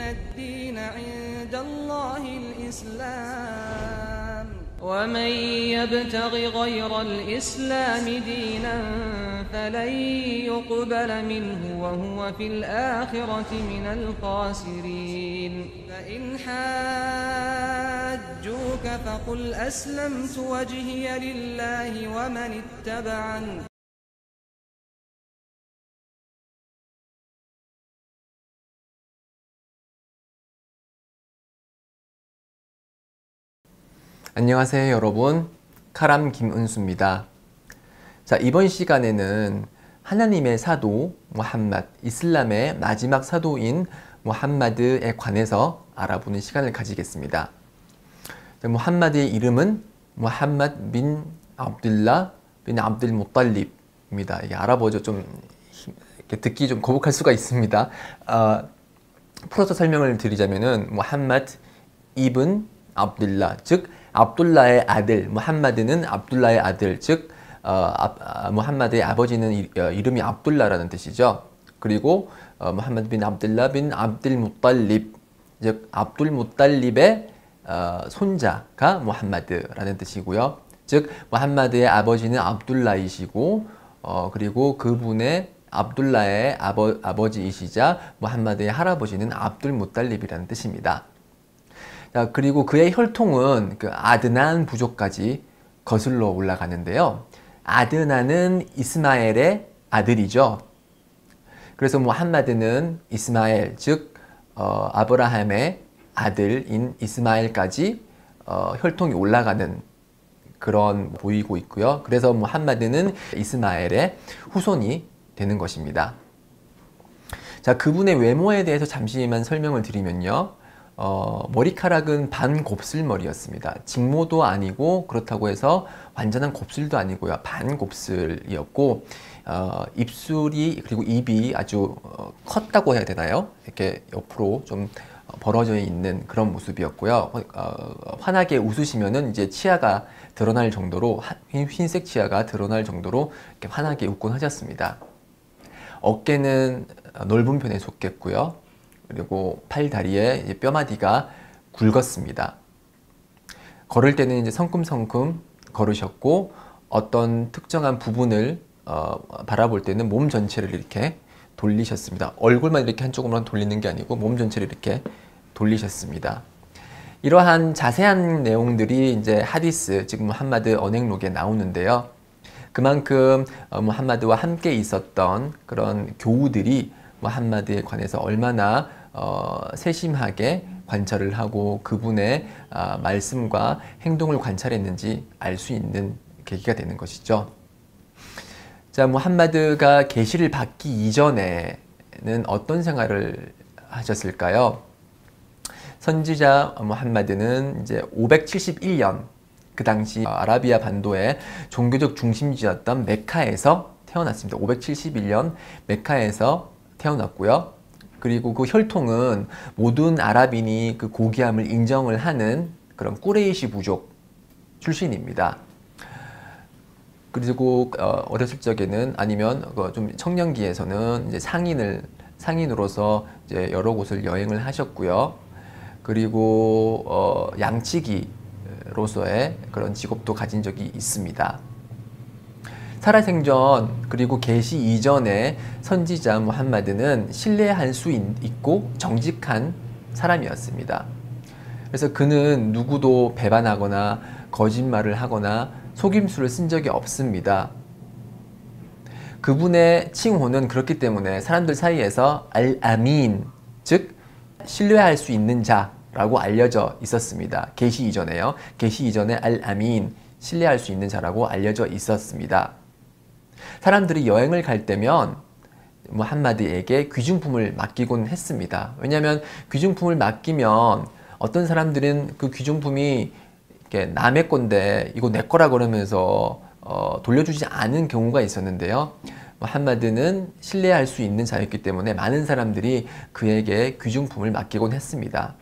الدين عند الله الإسلام ومن يبتغ غير الإسلام دينا فلن يقبل منه وهو في الآخرة من الخاسرين فإن حاجوك فقل أسلمت وجهي لله ومن اتبعني 안녕하세요 여러분, 카람 김은수입니다. 자, 이번 시간에는 하나님의 사도 무함마드, 이슬람의 마지막 사도인 무함마드에 관해서 알아보는 시간을 가지겠습니다. 자, 무함마드의 이름은 무함마드 빈 압둘라 빈 압둘 무탈립입니다. 이게 알아보죠. 좀 이렇게 듣기 좀 거북할 수가 있습니다. 풀어서 설명을 드리자면은 무함마드 이븐 압둘라, 즉 압둘라의 아들, 무함마드는 압둘라의 아들, 즉 무함마드의 아버지는 이름이 압둘라라는 뜻이죠. 그리고 무함마드 빈 압둘라 빈 압둘 무탈립, 즉 압둘 무탈립의 손자가 무함마드라는 뜻이고요. 즉 무함마드의 아버지는 압둘라이시고 그리고 그분의 압둘라의 아버지이시자 무함마드의 할아버지는 압둘 무탈립이라는 뜻입니다. 자, 그리고 그의 혈통은 그 아드난 부족까지 거슬러 올라가는데요. 아드난은 이스마엘의 아들이죠. 그래서 무함마드는 이스마엘, 즉 아브라함의 아들인 이스마엘까지 혈통이 올라가는 그런 보이고 있고요. 그래서 무함마드는 이스마엘의 후손이 되는 것입니다. 자, 그분의 외모에 대해서 잠시만 설명을 드리면요. 머리카락은 반 곱슬머리였습니다. 직모도 아니고 그렇다고 해서 완전한 곱슬도 아니고요. 반 곱슬이었고 입술이 그리고 입이 아주 컸다고 해야 되나요? 이렇게 옆으로 좀 벌어져 있는 그런 모습이었고요. 환하게 웃으시면은 이제 치아가 드러날 정도로 흰색 치아가 드러날 정도로 이렇게 환하게 웃곤 하셨습니다. 어깨는 넓은 편에 속했고요. 그리고 팔, 다리에 뼈마디가 굵었습니다. 걸을 때는 이제 성큼성큼 걸으셨고 어떤 특정한 부분을 바라볼 때는 몸 전체를 이렇게 돌리셨습니다. 얼굴만 이렇게 한쪽으로만 돌리는 게 아니고 몸 전체를 이렇게 돌리셨습니다. 이러한 자세한 내용들이 이제 하디스, 즉 무함마드 언행록에 나오는데요. 그만큼 무함마드와 함께 있었던 그런 교우들이 무함마드에 관해서 얼마나 세심하게 관찰을 하고 그분의 말씀과 행동을 관찰했는지 알 수 있는 계기가 되는 것이죠. 자, 무함마드가 계시를 받기 이전에는 어떤 생활을 하셨을까요? 선지자 무함마드는 이제 571년 그 당시 아라비아 반도의 종교적 중심지였던 메카에서 태어났습니다. 571년 메카에서 태어났고요. 그리고 그 혈통은 모든 아랍인이 그 고귀함을 인정을 하는 그런 꾸레이시 부족 출신입니다. 그리고 어렸을 적에는 아니면 좀 청년기에서는 이제 상인으로서 이제 여러 곳을 여행을 하셨고요. 그리고 양치기로서의 그런 직업도 가진 적이 있습니다. 살아생전 그리고 계시 이전에 선지자 무함마드는 신뢰할 수 있고 정직한 사람이었습니다. 그래서 그는 누구도 배반하거나 거짓말을 하거나 속임수를 쓴 적이 없습니다. 그분의 칭호는 그렇기 때문에 사람들 사이에서 알-아민, 즉 신뢰할 수 있는 자라고 알려져 있었습니다. 계시 이전에요. 계시 이전에 알-아민, 신뢰할 수 있는 자라고 알려져 있었습니다. 사람들이 여행을 갈 때면 무함마드에게 귀중품을 맡기곤 했습니다. 왜냐하면 귀중품을 맡기면 어떤 사람들은 그 귀중품이 이렇게 남의 건데 이거 내 거라 그러면서 돌려주지 않은 경우가 있었는데요. 무함마드는 신뢰할 수 있는 자였기 때문에 많은 사람들이 그에게 귀중품을 맡기곤 했습니다.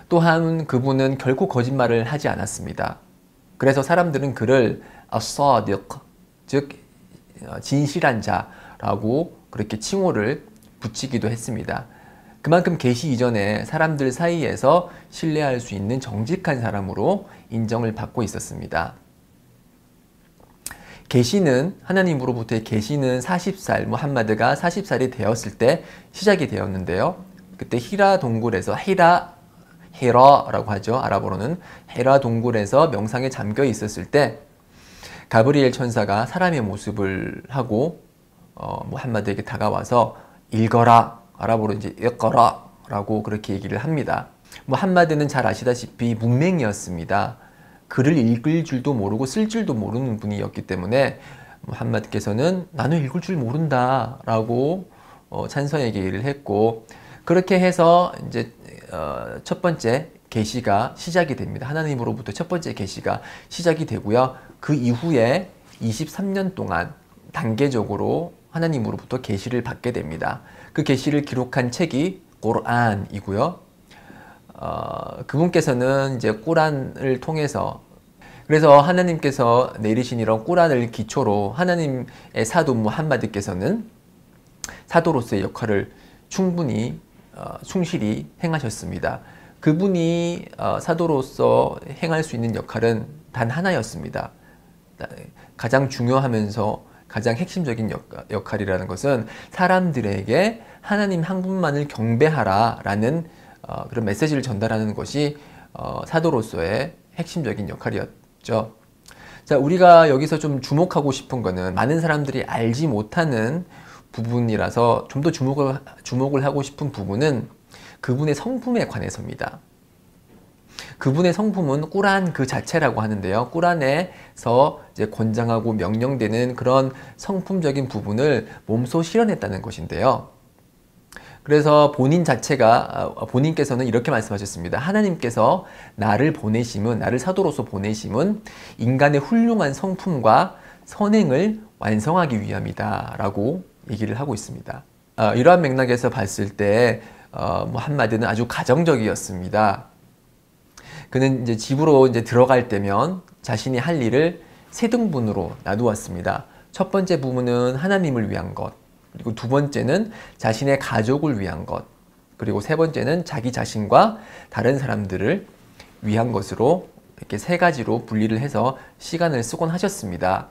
또한 그분은 결코 거짓말을 하지 않았습니다. 그래서 사람들은 그를 as-sadiq, 즉 진실한 자라고 그렇게 칭호를 붙이기도 했습니다. 그만큼 계시 이전에 사람들 사이에서 신뢰할 수 있는 정직한 사람으로 인정을 받고 있었습니다. 계시는 하나님으로부터의 계시는 40살 무함마드가 40살이 되었을 때 시작이 되었는데요. 그때 히라 동굴에서 히라라고 하죠. 아랍어로는 히라 동굴에서 명상에 잠겨 있었을 때 가브리엘 천사가 사람의 모습을 하고 무함마드에게 다가와서 읽어라, 아랍어로 이제 이거라 라고 그렇게 얘기를 합니다. 무함마드는 잘 아시다시피 문맹이었습니다. 글을 읽을 줄도 모르고 쓸 줄도 모르는 분이었기 때문에 무함마드께서는 나는 읽을 줄 모른다 라고 찬성의 얘기를 했고, 그렇게 해서 이제 첫 번째 계시가 시작이 됩니다. 하나님으로부터 첫 번째 계시가 시작이 되고요. 그 이후에 23년 동안 단계적으로 하나님으로부터 계시를 받게 됩니다. 그 계시를 기록한 책이 꾸란이고요. 그분께서는 이제 꾸란을 통해서, 그래서 하나님께서 내리신 이런 꾸란을 기초로 하나님의 사도 무함마드께서는 사도로서의 역할을 충분히 충실히 행하셨습니다. 그분이 사도로서 행할 수 있는 역할은 단 하나였습니다. 가장 중요하면서 가장 핵심적인 역할이라는 것은 사람들에게 하나님 한 분만을 경배하라 라는 그런 메시지를 전달하는 것이 사도로서의 핵심적인 역할이었죠. 자, 우리가 여기서 좀 주목하고 싶은 거는 많은 사람들이 알지 못하는 부분이라서 좀 더 주목을 하고 싶은 부분은 그분의 성품에 관해서입니다. 그분의 성품은 꾸란 그 자체라고 하는데요. 꾸란에서 이제 권장하고 명령되는 그런 성품적인 부분을 몸소 실현했다는 것인데요. 그래서 본인께서는 이렇게 말씀하셨습니다. 하나님께서 나를 사도로서 보내심은 인간의 훌륭한 성품과 선행을 완성하기 위함이다 라고 얘기를 하고 있습니다. 이러한 맥락에서 봤을 때 무함마드는 아주 가정적이었습니다. 그는 이제 집으로 이제 들어갈 때면 자신이 할 일을 세 등분으로 나누었습니다. 첫 번째 부분은 하나님을 위한 것, 그리고 두 번째는 자신의 가족을 위한 것, 그리고 세 번째는 자기 자신과 다른 사람들을 위한 것으로 이렇게 세 가지로 분리를 해서 시간을 쓰곤 하셨습니다.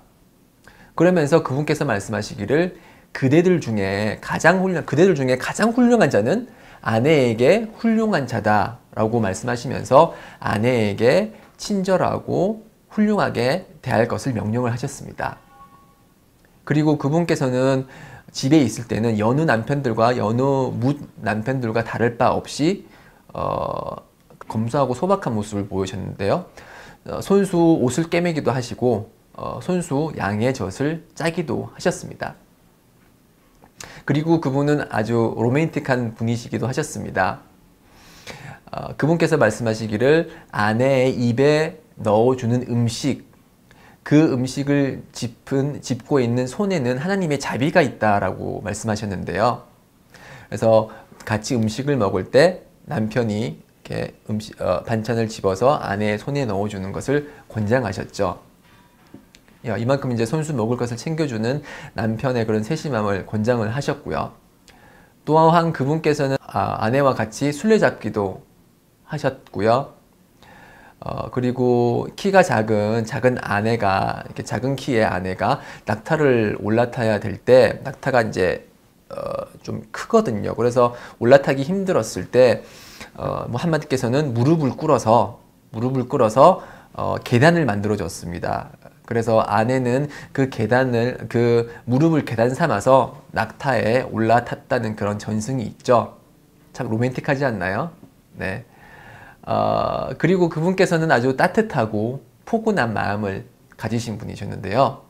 그러면서 그분께서 말씀하시기를 그대들 중에 가장 훌륭한 자는 아내에게 훌륭한 자다 라고 말씀하시면서 아내에게 친절하고 훌륭하게 대할 것을 명령을 하셨습니다. 그리고 그분께서는 집에 있을 때는 여느 남편들과 여느 뭇 남편들과 다를 바 없이 검소하고 소박한 모습을 보이셨는데요. 손수 옷을 꿰매기도 하시고 손수 양의 젖을 짜기도 하셨습니다. 그리고 그분은 아주 로맨틱한 분이시기도 하셨습니다. 그분께서 말씀하시기를 아내의 입에 넣어주는 음식, 그 음식을 짚고 있는 손에는 하나님의 자비가 있다라고 말씀하셨는데요. 그래서 같이 음식을 먹을 때 남편이 이렇게 반찬을 집어서 아내의 손에 넣어주는 것을 권장하셨죠. 이만큼 이제 손수 먹을 것을 챙겨주는 남편의 그런 세심함을 권장을 하셨고요. 또한 그분께서는 아내와 같이 술래잡기도 하셨고요. 그리고 키가 작은 아내가, 이렇게 작은 키의 아내가 낙타를 올라타야 될 때, 낙타가 이제 좀 크거든요. 그래서 올라타기 힘들었을 때 무함마드께서는 무릎을 꿇어서 계단을 만들어 줬습니다. 그래서 아내는 그 무릎을 계단 삼아서 낙타에 올라탔다는 그런 전승이 있죠. 참 로맨틱하지 않나요? 네. 그리고 그분께서는 아주 따뜻하고 포근한 마음을 가지신 분이셨는데요.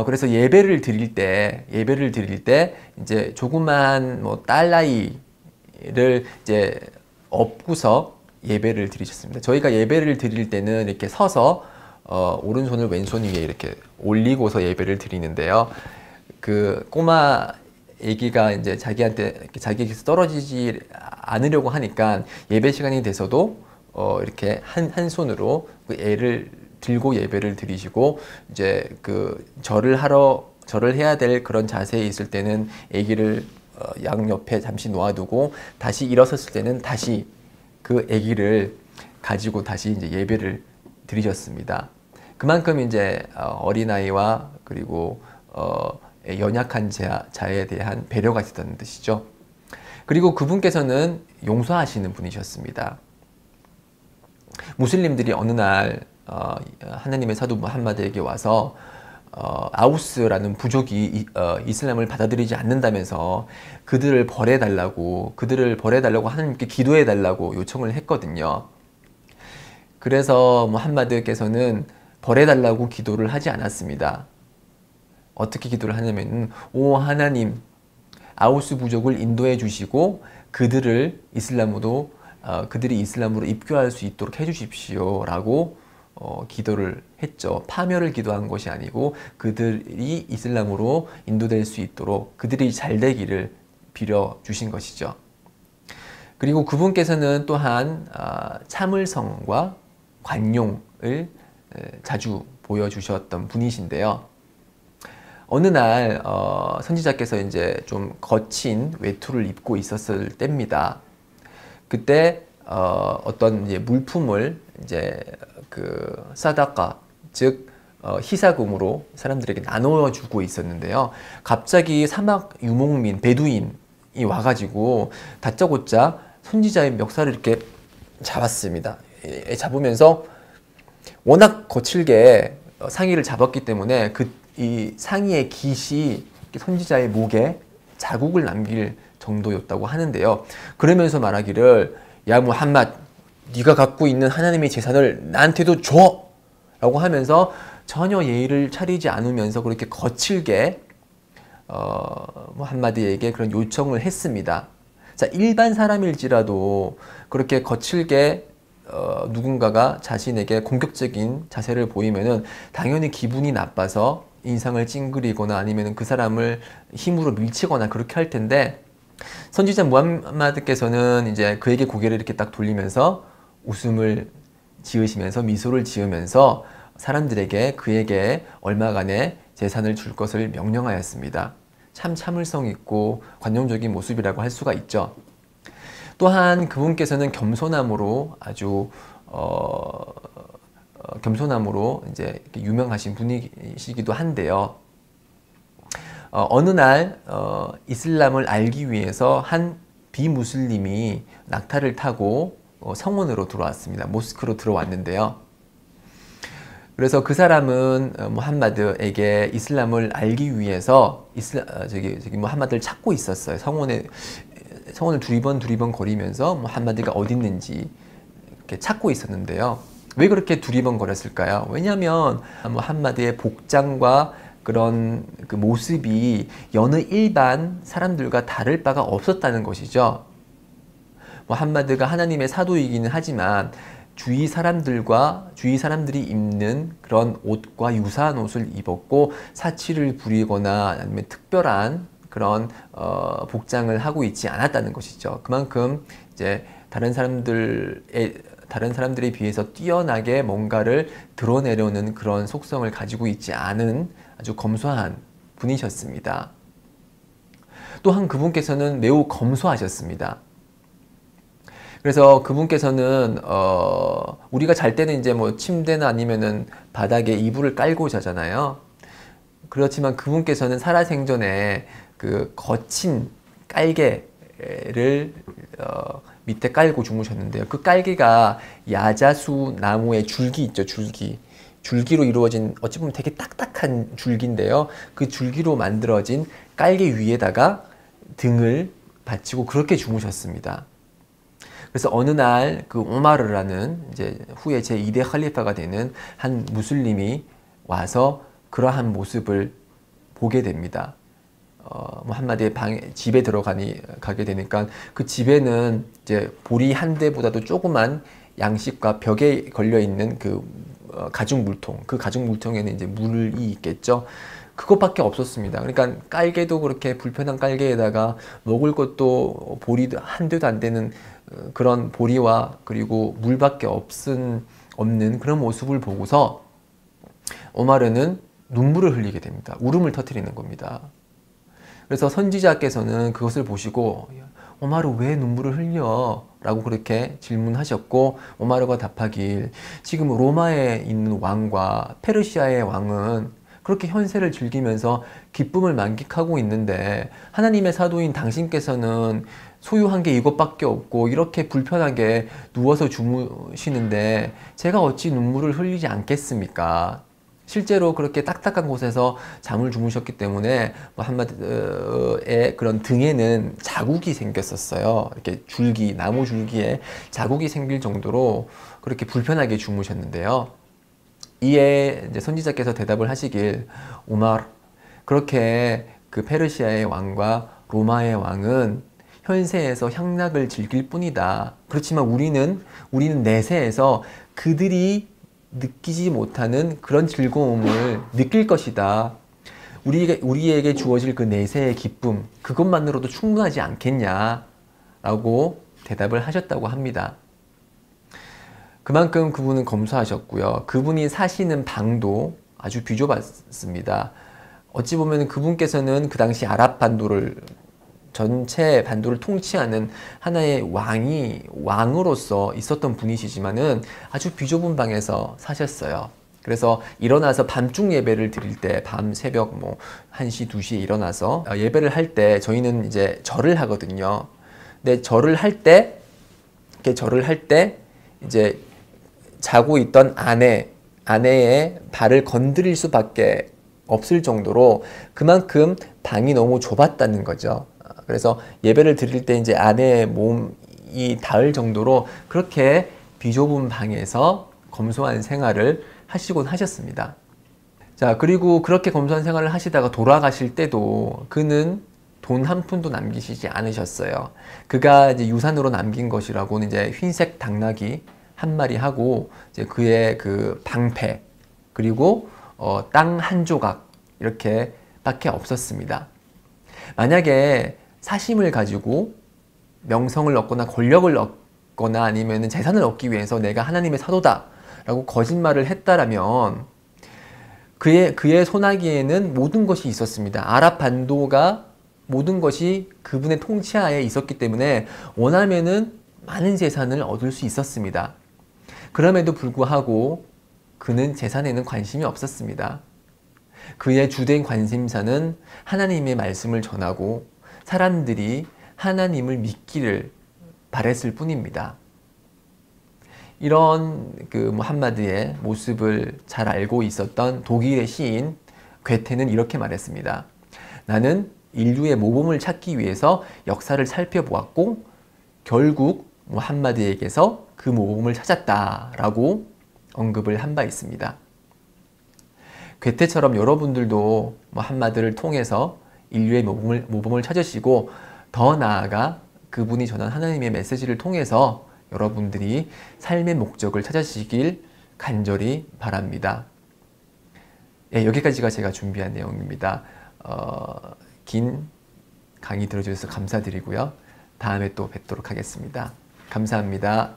그래서 예배를 드릴 때 이제 조그만 딸나이를 이제 업고서 예배를 드리셨습니다. 저희가 예배를 드릴 때는 이렇게 서서 오른손을 왼손 위에 이렇게 올리고서 예배를 드리는데요. 그 꼬마 애기가 이제 자기에게서 떨어지지 않으려고 하니까 예배 시간이 돼서도 이렇게 한 손으로 그 애를 들고 예배를 드리시고, 이제 그 절을 해야 될 그런 자세에 있을 때는 애기를 양 옆에 잠시 놓아두고 다시 일어섰을 때는 다시 그 아기를 가지고 다시 이제 예배를 드리셨습니다. 그만큼 이제 어린아이와 그리고 연약한 자에 대한 배려가 있었다는 뜻이죠. 그리고 그분께서는 용서하시는 분이셨습니다. 무슬림들이 어느 날 하나님의 사도 무함마드에게 와서 아우스라는 부족이 이슬람을 받아들이지 않는다면서 그들을 벌해달라고 하나님께 기도해달라고 요청을 했거든요. 그래서 무함마드께서는 벌해달라고 기도를 하지 않았습니다. 어떻게 기도를 하냐면, 오 하나님, 아우스 부족을 인도해 주시고 그들이 이슬람으로 입교할 수 있도록 해주십시오 라고 기도를 했죠. 파멸을 기도한 것이 아니고 그들이 이슬람으로 인도될 수 있도록 그들이 잘 되기를 빌어주신 것이죠. 그리고 그분께서는 또한 참을성과 관용을 자주 보여주셨던 분이신데요. 어느 날 선지자께서 이제 좀 거친 외투를 입고 있었을 때입니다. 그때 어떤 이제 물품을 이제 그 사다카, 즉 희사금으로 사람들에게 나눠주고 있었는데요. 갑자기 사막 유목민 베두인이 와가지고 다짜고짜 선지자의 멱살을 이렇게 잡았습니다. 잡으면서 워낙 거칠게 상의를 잡았기 때문에 이 상의의 깃이 선지자의 목에 자국을 남길 정도였다고 하는데요. 그러면서 말하기를, 야 무함마드, 네가 갖고 있는 하나님의 재산을 나한테도 줘! 라고 하면서 전혀 예의를 차리지 않으면서 그렇게 거칠게 무함마드에게 그런 요청을 했습니다. 자, 일반 사람일지라도 그렇게 거칠게 누군가가 자신에게 공격적인 자세를 보이면은 당연히 기분이 나빠서 인상을 찡그리거나 아니면 그 사람을 힘으로 밀치거나 그렇게 할 텐데, 선지자 무함마드께서는 이제 그에게 고개를 이렇게 딱 돌리면서 웃음을 지으시면서 미소를 지으면서 사람들에게 그에게 얼마간의 재산을 줄 것을 명령하였습니다. 참 참을성 있고 관용적인 모습이라고 할 수가 있죠. 또한 그분께서는 겸손함으로 아주 겸손함으로 이제 유명하신 분이시기도 한데요. 어느 날 이슬람을 알기 위해서 한 비무슬림이 낙타를 타고 성원으로 들어왔습니다. 모스크로 들어왔는데요. 그래서 그 사람은 무함마드에게 이슬람을 알기 위해서 무함마드를 찾고 있었어요. 성원을 두리번 거리면서 무함마드가 어디 있는지 이렇게 찾고 있었는데요. 왜 그렇게 두리번 거렸을까요? 왜냐하면 무함마드의 복장과 그런 그 모습이 여느 일반 사람들과 다를 바가 없었다는 것이죠. 무함마드가 하나님의 사도이기는 하지만 주위 사람들이 입는 그런 옷과 유사한 옷을 입었고 사치를 부리거나 아니면 특별한 그런 복장을 하고 있지 않았다는 것이죠. 그만큼 이제 다른 사람들에 비해서 뛰어나게 뭔가를 드러내려는 그런 속성을 가지고 있지 않은 아주 검소한 분이셨습니다. 또한 그분께서는 매우 검소하셨습니다. 그래서 그분께서는 우리가 잘 때는 이제 뭐 침대나 아니면은 바닥에 이불을 깔고 자잖아요. 그렇지만 그분께서는 살아생전에 그 거친 깔개를 밑에 깔고 주무셨는데요. 그 깔개가 야자수 나무의 줄기 있죠, 줄기로 이루어진, 어찌 보면 되게 딱딱한 줄기인데요. 그 줄기로 만들어진 깔개 위에다가 등을 받치고 그렇게 주무셨습니다. 그래서 어느 날 그 우마르라는 이제 후에 제2대 칼리파가 되는 한 무슬림이 와서 그러한 모습을 보게 됩니다. 무함마드의 집에 가게 되니까 그 집에는 이제 보리 한 대보다도 조그만 양식과 벽에 걸려 있는 그 가죽 물통, 그 가죽 물통에는 이제 물이 있겠죠. 그것밖에 없었습니다. 그러니까 깔개도 그렇게 불편한 깔개에다가 먹을 것도 보리도 한 대도 안 되는 그런 보리와 그리고 물밖에 없는 그런 모습을 보고서 오마르는 눈물을 흘리게 됩니다. 울음을 터뜨리는 겁니다. 그래서 선지자께서는 그것을 보시고 오마르 왜 눈물을 흘려? 라고 그렇게 질문하셨고 오마르가 답하길 지금 로마에 있는 왕과 페르시아의 왕은 그렇게 현세를 즐기면서 기쁨을 만끽하고 있는데 하나님의 사도인 당신께서는 소유한 게 이것밖에 없고 이렇게 불편하게 누워서 주무시는데 제가 어찌 눈물을 흘리지 않겠습니까? 실제로 그렇게 딱딱한 곳에서 잠을 주무셨기 때문에 무함마드의 그런 등에는 자국이 생겼었어요. 이렇게 줄기, 나무 줄기에 자국이 생길 정도로 그렇게 불편하게 주무셨는데요. 이에 이제 선지자께서 대답을 하시길 오마르, 그렇게 그 페르시아의 왕과 로마의 왕은 현세에서 향락을 즐길 뿐이다. 그렇지만 우리는 내세에서 그들이 느끼지 못하는 그런 즐거움을 느낄 것이다. 우리에게 주어질 그 내세의 기쁨, 그것만으로도 충분하지 않겠냐? 라고 대답을 하셨다고 합니다. 그만큼 그분은 검소하셨고요. 그분이 사시는 방도 아주 비좁았습니다. 어찌 보면 그분께서는 그 당시 아랍 반도를 전체 반도를 통치하는 하나의 왕으로서 있었던 분이시지만은 아주 비좁은 방에서 사셨어요. 그래서 일어나서 밤중 예배를 드릴 때, 밤 새벽 1시, 2시에 일어나서 예배를 할 때 저희는 이제 절을 하거든요. 근데 절을 할 때 이제 자고 있던 아내의 발을 건드릴 수밖에 없을 정도로 그만큼 방이 너무 좁았다는 거죠. 그래서 예배를 드릴 때 이제 아내의 몸이 닿을 정도로 그렇게 비좁은 방에서 검소한 생활을 하시곤 하셨습니다. 자, 그리고 그렇게 검소한 생활을 하시다가 돌아가실 때도 그는 돈 한 푼도 남기시지 않으셨어요. 그가 이제 유산으로 남긴 것이라고는 이제 흰색 당나귀 한 마리 하고 이제 그의 그 방패 그리고 땅 한 조각 이렇게 밖에 없었습니다. 만약에 사심을 가지고 명성을 얻거나 권력을 얻거나 아니면 재산을 얻기 위해서 내가 하나님의 사도다 라고 거짓말을 했다라면 그의 손아귀에는 모든 것이 있었습니다. 아랍 반도가 모든 것이 그분의 통치하에 있었기 때문에 원하면은 많은 재산을 얻을 수 있었습니다. 그럼에도 불구하고 그는 재산에는 관심이 없었습니다. 그의 주된 관심사는 하나님의 말씀을 전하고 사람들이 하나님을 믿기를 바랬을 뿐입니다. 이런 그 무함마드의 모습을 잘 알고 있었던 독일의 시인 괴테는 이렇게 말했습니다. 나는 인류의 모범을 찾기 위해서 역사를 살펴보았고 결국 무함마드에게서 그 모범을 찾았다라고 언급을 한 바 있습니다. 괴테처럼 여러분들도 무함마드를 통해서 인류의 모범을 찾으시고 더 나아가 그분이 전한 하나님의 메시지를 통해서 여러분들이 삶의 목적을 찾으시길 간절히 바랍니다. 네, 여기까지가 제가 준비한 내용입니다. 긴 강의 들어주셔서 감사드리고요. 다음에 또 뵙도록 하겠습니다. 감사합니다.